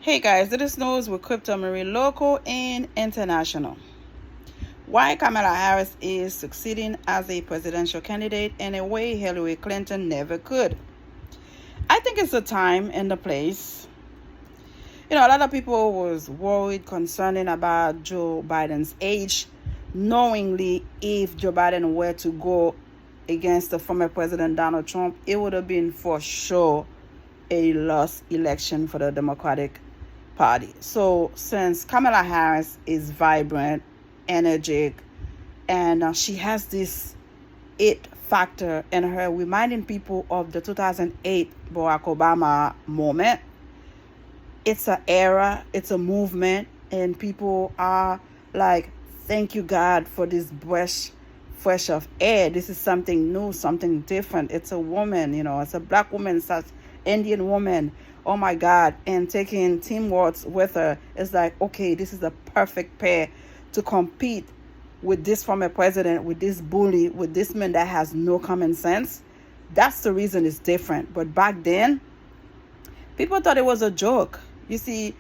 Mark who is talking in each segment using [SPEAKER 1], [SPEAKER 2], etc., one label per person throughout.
[SPEAKER 1] Hey guys, this is news with Crypto Marie local and international. Why Kamala Harris is succeeding as a presidential candidate in a way Hilary Clinton never could. I think it's the time and the place. A lot of people was worried concerning about Joe Biden's age, knowingly if Joe Biden were to go against the former President Donald Trump, it would have been for sure a lost election for the Democratic Party. So since Kamala Harris is vibrant, energetic, and she has this it factor in her, reminding people of the 2008 Barack Obama moment. It's an era, it's a movement, and people are like, thank you, God, for this fresh of air. This is something new, something different. It's a woman, it's a black woman, such Indian woman. Oh my God. And taking Tim Walz with her is like, okay, this is a perfect pair to compete with this former president, with this bully, with this man that has no common sense. That's the reason it's different. But back then, people thought it was a joke. You see,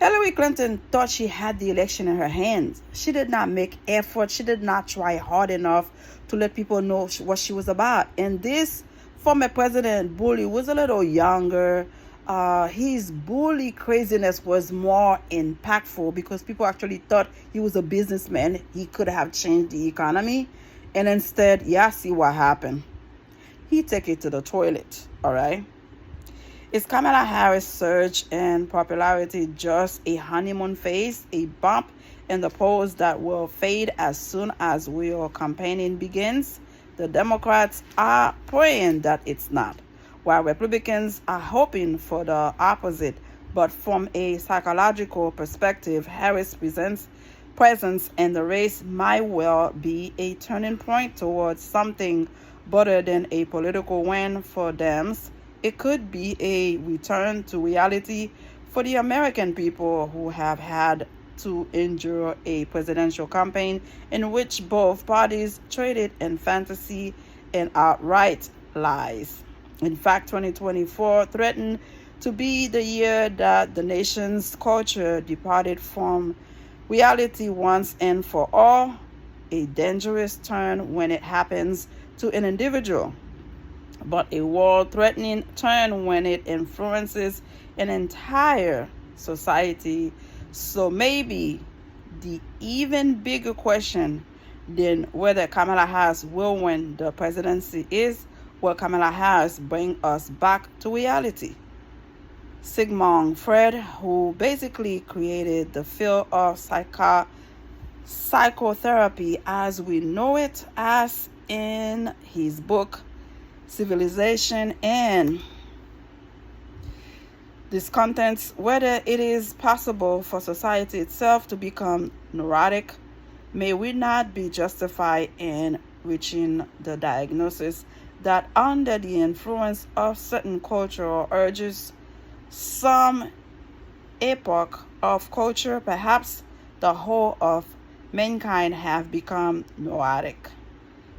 [SPEAKER 1] Hillary Clinton thought she had the election in her hands. She did not make effort. She did not try hard enough to let people know what she was about. And this former president bully was a little younger. His bully craziness was more impactful because people actually thought he was a businessman. He could have changed the economy. And instead, see what happened. He took it to the toilet, all right? Is Kamala Harris' surge in popularity just a honeymoon phase, a bump in the polls that will fade as soon as real campaigning begins? The Democrats are praying that it's not, while Republicans are hoping for the opposite. But from a psychological perspective, Harris' presence in the race might well be a turning point towards something better than a political win for Dems. It could be a return to reality for the American people who have had to endure a presidential campaign in which both parties traded in fantasy and outright lies. In fact, 2024 threatened to be the year that the nation's culture departed from reality once and for all, a dangerous turn when it happens to an individual, but a world-threatening turn when it influences an entire society. So maybe the even bigger question than whether Kamala Harris will win the presidency is, will Kamala Harris bring us back to reality? Sigmund Freud, who basically created the field of psychotherapy as we know it, as in his book Civilization and this contents whether it is possible for society itself to become neurotic. May we not be justified in reaching the diagnosis that under the influence of certain cultural urges, some epoch of culture, perhaps the whole of mankind, have become neurotic?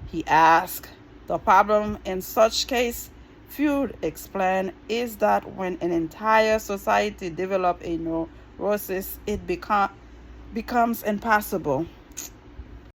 [SPEAKER 1] He asked. The problem in such case, Freud explained, is that when an entire society develops a neurosis, it becomes impossible